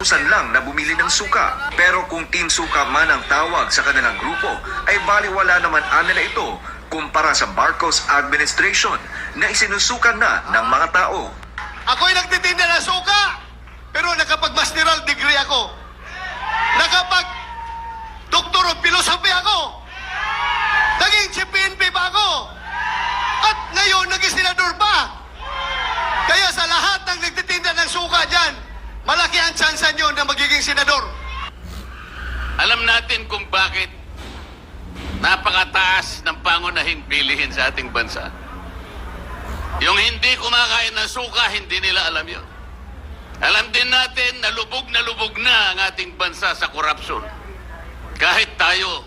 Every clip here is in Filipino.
lang na bumili ng suka. Pero kung Team Suka man ang tawag sa kanilang grupo, ay baliwala naman nila ito kumpara sa Marcos administration na isinusukan na ng mga tao. Ako'y nagtitinda ng suka, pero nakapag-masteral degree ako. Nakapag-doktor of philosophy ako. Naging CPNP pa ako. At ngayon, naging senador pa. Kaya sa lahat ng nagtitinda ng suka dyan, malaki ang tsansa nyo na magiging senador. Alam natin kung bakit napakataas ng pangunahing bilihin sa ating bansa. Yung hindi kumakain ng suka, hindi nila alam yun. Alam din natin na lubog na ang ating bansa sa korupsyon. Kahit tayo,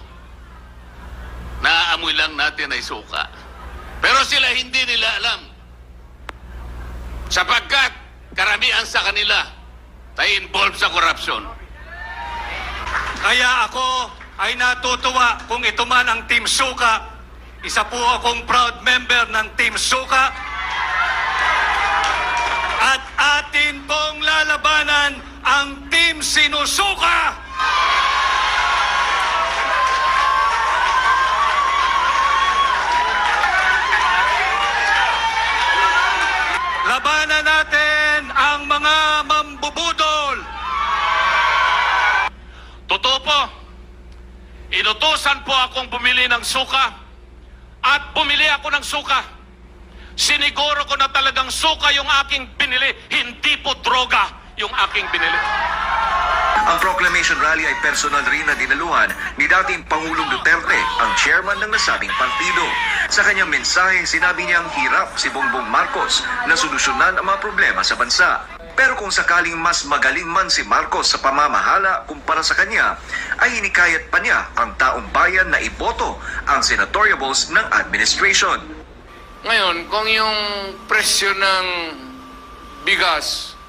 naaamoy lang natin ay suka. Pero sila hindi nila alam. Sapagkat karamihan sa kanila ay involved sa korupsyon. Kaya ako ay natutuwa kung ito man ang Team Suka. Isa po akong proud member ng Team Suka. At atin pong lalabanan ang Team Sinusuka! Labanan natin ang mga mambubudol! Totoo po, inutusan po akong bumili ng suka at bumili ako ng suka. Siniguro ko na talagang suka yung aking binili, hindi po droga yung aking binili. Ang proclamation rally ay personal rin na dinaluhan ni dating Pangulong Duterte, ang chairman ng nasabing partido. Sa kanyang mensahe, sinabi niyang hirap si Bongbong Marcos na solusyonan ang mga problema sa bansa. Pero kung sakaling mas magaling man si Marcos sa pamamahala kumpara sa kanya, ay hinikayat pa niya ang taong bayan na iboto ang senatoriables ng administration. Ngayon, kung yung presyo ng bigas,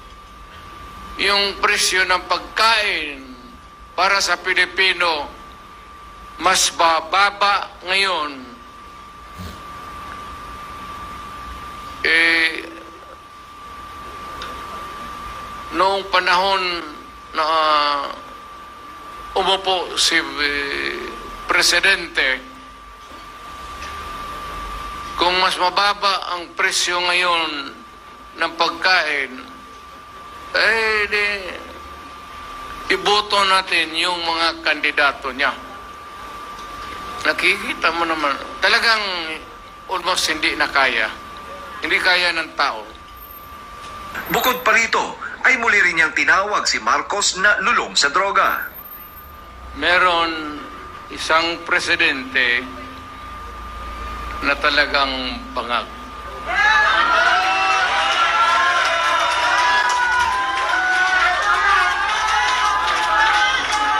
yung presyo ng pagkain para sa Pilipino mas bababa ngayon, noong panahon na umupo si Presidente, kung mas mababa ang presyo ngayon ng pagkain, iboto natin yung mga kandidato niya. Nakikita mo naman, talagang almost hindi na kaya. Hindi kaya ng tao. Bukod pa rito, ay muli rin niyang tinawag si Marcos na lulong sa droga. Meron isang presidente na talagang bangag.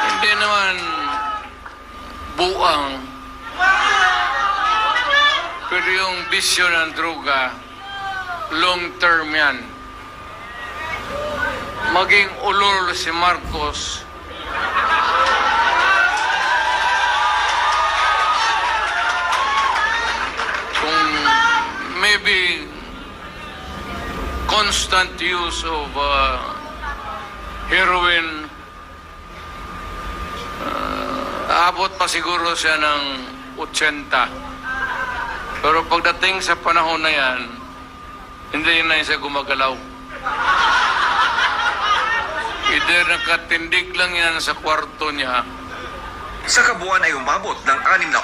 Hindi naman buang, pero yung bisyo ng droga, long term yan. Maging ulol si Marcos, maybe constant use of heroin, abot pa siguro siya ng 80. Pero pagdating sa panahon na yan, hindi na siya gumagalaw. Either nakatindig lang yan sa kwarto niya. Sa kabuuan ay umabot ng 6 na